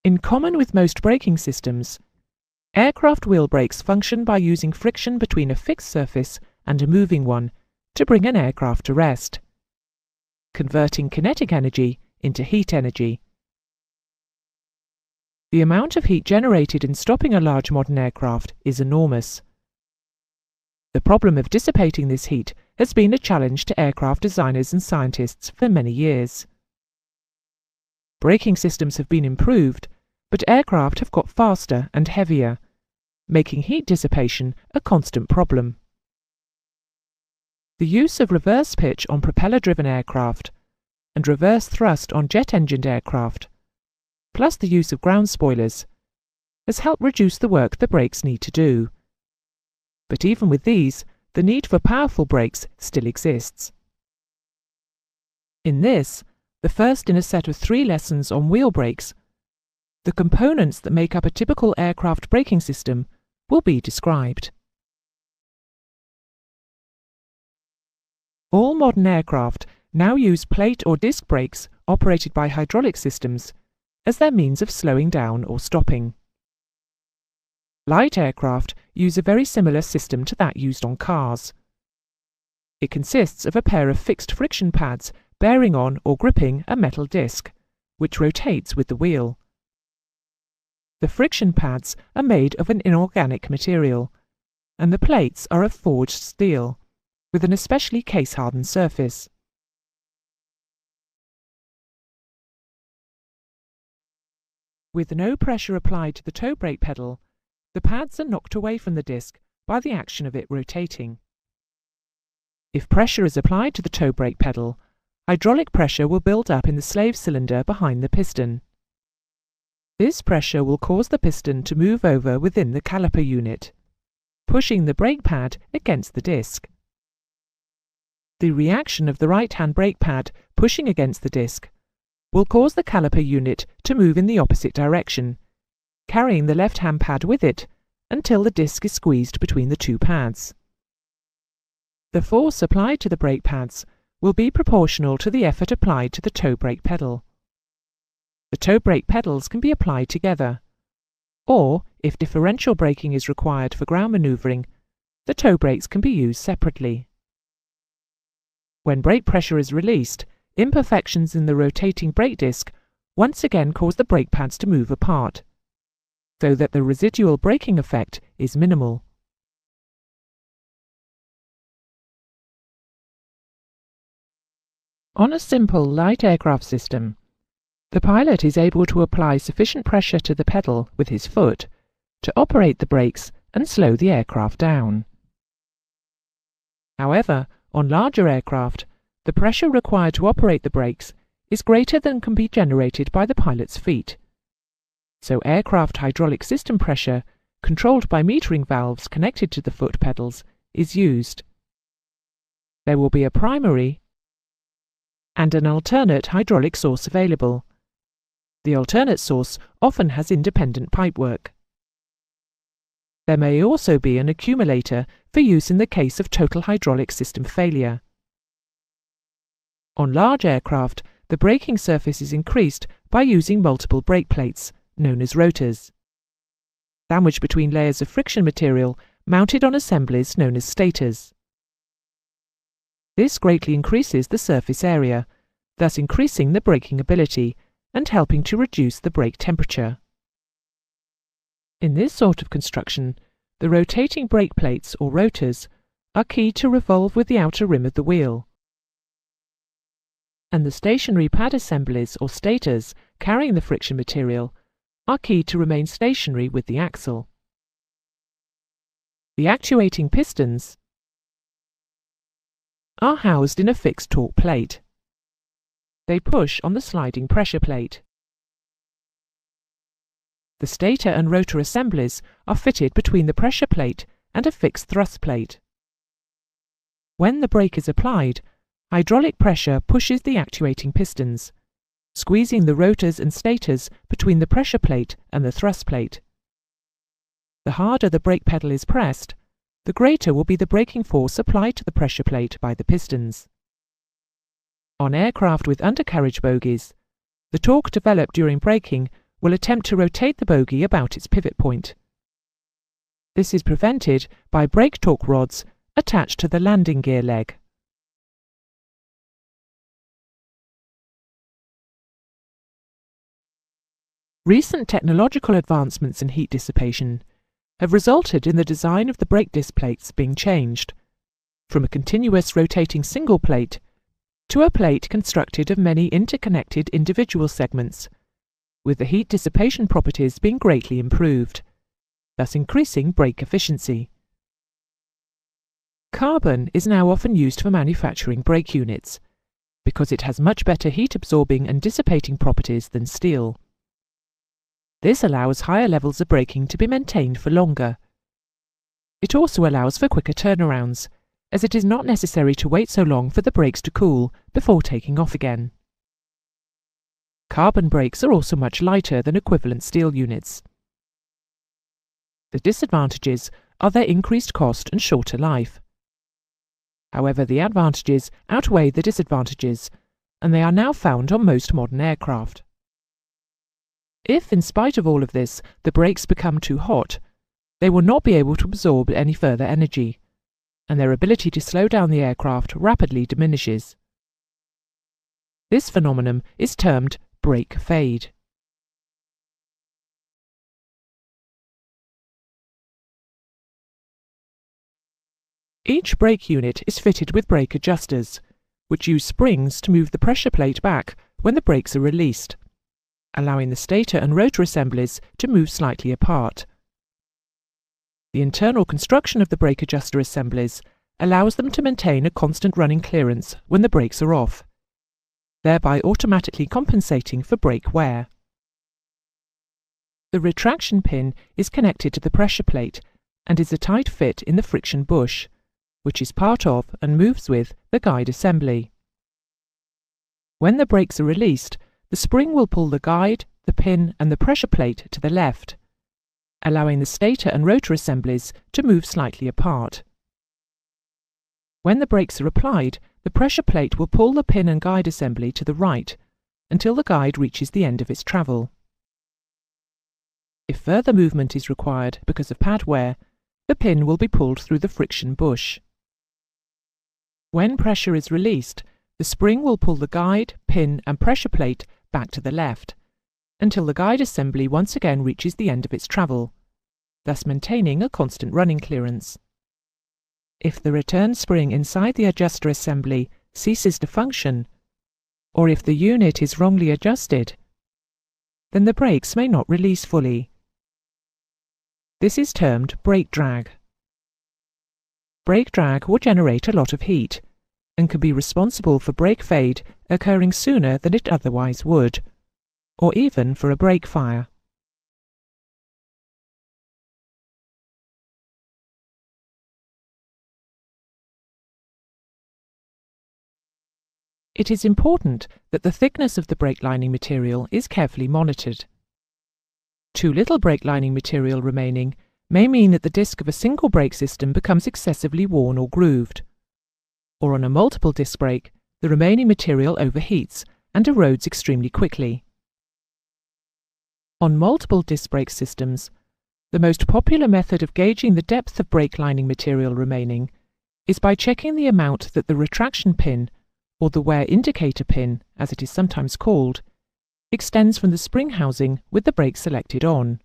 In common with most braking systems, aircraft wheel brakes function by using friction between a fixed surface and a moving one to bring an aircraft to rest, converting kinetic energy into heat energy. The amount of heat generated in stopping a large modern aircraft is enormous. The problem of dissipating this heat has been a challenge to aircraft designers and scientists for many years. Braking systems have been improved, but aircraft have got faster and heavier, making heat dissipation a constant problem. The use of reverse pitch on propeller-driven aircraft and reverse thrust on jet-engined aircraft, plus the use of ground spoilers, has helped reduce the work the brakes need to do. But even with these, the need for powerful brakes still exists. In this, the first in a set of 3 lessons on wheel brakes, the components that make up a typical aircraft braking system will be described. All modern aircraft now use plate or disc brakes operated by hydraulic systems as their means of slowing down or stopping. Light aircraft use a very similar system to that used on cars. It consists of a pair of fixed friction pads bearing on or gripping a metal disc, which rotates with the wheel. The friction pads are made of an inorganic material, and the plates are of forged steel, with an especially case-hardened surface. With no pressure applied to the toe brake pedal, the pads are knocked away from the disc by the action of it rotating. If pressure is applied to the toe brake pedal, hydraulic pressure will build up in the slave cylinder behind the piston. This pressure will cause the piston to move over within the caliper unit, pushing the brake pad against the disc. The reaction of the right-hand brake pad pushing against the disc will cause the caliper unit to move in the opposite direction, carrying the left-hand pad with it until the disc is squeezed between the 2 pads. The force applied to the brake pads will be proportional to the effort applied to the toe brake pedal. The toe brake pedals can be applied together, or, if differential braking is required for ground manoeuvring, the toe brakes can be used separately. When brake pressure is released, imperfections in the rotating brake disc once again cause the brake pads to move apart, so that the residual braking effect is minimal. On a simple light aircraft system, the pilot is able to apply sufficient pressure to the pedal with his foot to operate the brakes and slow the aircraft down. However, on larger aircraft, the pressure required to operate the brakes is greater than can be generated by the pilot's feet. So aircraft hydraulic system pressure, controlled by metering valves connected to the foot pedals, is used. There will be a primary and an alternate hydraulic source available. The alternate source often has independent pipework. There may also be an accumulator for use in the case of total hydraulic system failure. On large aircraft, the braking surface is increased by using multiple brake plates, known as rotors, sandwiched between layers of friction material mounted on assemblies known as stators. This greatly increases the surface area, thus increasing the braking ability and helping to reduce the brake temperature. In this sort of construction, the rotating brake plates, or rotors, are key to revolve with the outer rim of the wheel, and the stationary pad assemblies, or stators, carrying the friction material are key to remain stationary with the axle. The actuating pistons are housed in a fixed torque plate. They push on the sliding pressure plate. The stator and rotor assemblies are fitted between the pressure plate and a fixed thrust plate. When the brake is applied, hydraulic pressure pushes the actuating pistons, squeezing the rotors and stators between the pressure plate and the thrust plate. The harder the brake pedal is pressed, the greater will be the braking force applied to the pressure plate by the pistons. On aircraft with undercarriage bogies, the torque developed during braking will attempt to rotate the bogie about its pivot point. This is prevented by brake torque rods attached to the landing gear leg. Recent technological advancements in heat dissipation have resulted in the design of the brake disc plates being changed from a continuous rotating single plate to a plate constructed of many interconnected individual segments, with the heat dissipation properties being greatly improved, thus increasing brake efficiency. Carbon is now often used for manufacturing brake units because it has much better heat absorbing and dissipating properties than steel. This allows higher levels of braking to be maintained for longer. It also allows for quicker turnarounds, as it is not necessary to wait so long for the brakes to cool before taking off again. Carbon brakes are also much lighter than equivalent steel units. The disadvantages are their increased cost and shorter life. However, the advantages outweigh the disadvantages, and they are now found on most modern aircraft. If, in spite of all of this, the brakes become too hot, they will not be able to absorb any further energy, and their ability to slow down the aircraft rapidly diminishes. This phenomenon is termed brake fade. Each brake unit is fitted with brake adjusters, which use springs to move the pressure plate back when the brakes are released, allowing the stator and rotor assemblies to move slightly apart. The internal construction of the brake adjuster assemblies allows them to maintain a constant running clearance when the brakes are off, thereby automatically compensating for brake wear. The retraction pin is connected to the pressure plate and is a tight fit in the friction bush, which is part of and moves with the guide assembly. When the brakes are released, the spring will pull the guide, the pin and the pressure plate to the left, allowing the stator and rotor assemblies to move slightly apart. When the brakes are applied, the pressure plate will pull the pin and guide assembly to the right until the guide reaches the end of its travel. If further movement is required because of pad wear, the pin will be pulled through the friction bush. When pressure is released, the spring will pull the guide, pin and pressure plate back to the left until the guide assembly once again reaches the end of its travel, thus maintaining a constant running clearance. If the return spring inside the adjuster assembly ceases to function, or if the unit is wrongly adjusted, then the brakes may not release fully. This is termed brake drag. Brake drag will generate a lot of heat and can be responsible for brake fade occurring sooner than it otherwise would, or even for a brake fire. It is important that the thickness of the brake lining material is carefully monitored. Too little brake lining material remaining may mean that the disc of a single brake system becomes excessively worn or grooved, or on a multiple disc brake, the remaining material overheats and erodes extremely quickly. On multiple disc brake systems, the most popular method of gauging the depth of brake lining material remaining is by checking the amount that the retraction pin, or the wear indicator pin, as it is sometimes called, extends from the spring housing with the brake selected on.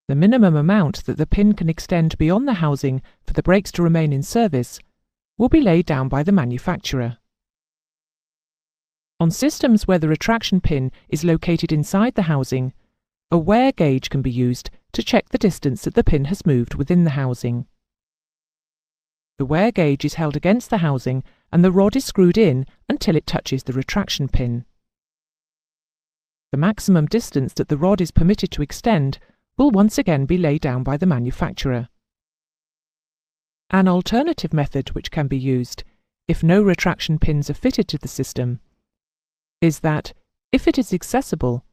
The minimum amount that the pin can extend beyond the housing for the brakes to remain in service will be laid down by the manufacturer. On systems where the retraction pin is located inside the housing, a wear gauge can be used to check the distance that the pin has moved within the housing. The wear gauge is held against the housing and the rod is screwed in until it touches the retraction pin. The maximum distance that the rod is permitted to extend will once again be laid down by the manufacturer. An alternative method which can be used, if no retraction pins are fitted to the system, is that, if it is accessible,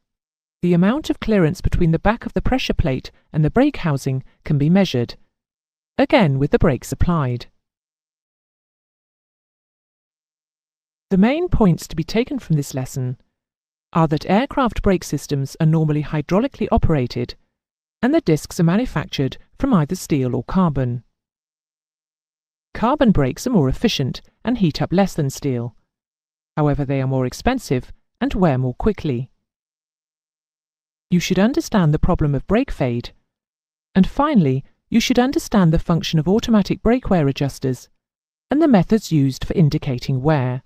the amount of clearance between the back of the pressure plate and the brake housing can be measured, again with the brakes applied. The main points to be taken from this lesson are that aircraft brake systems are normally hydraulically operated, and the discs are manufactured from either steel or carbon. Carbon brakes are more efficient and heat up less than steel. However, they are more expensive and wear more quickly. You should understand the problem of brake fade. And finally, you should understand the function of automatic brake wear adjusters and the methods used for indicating wear.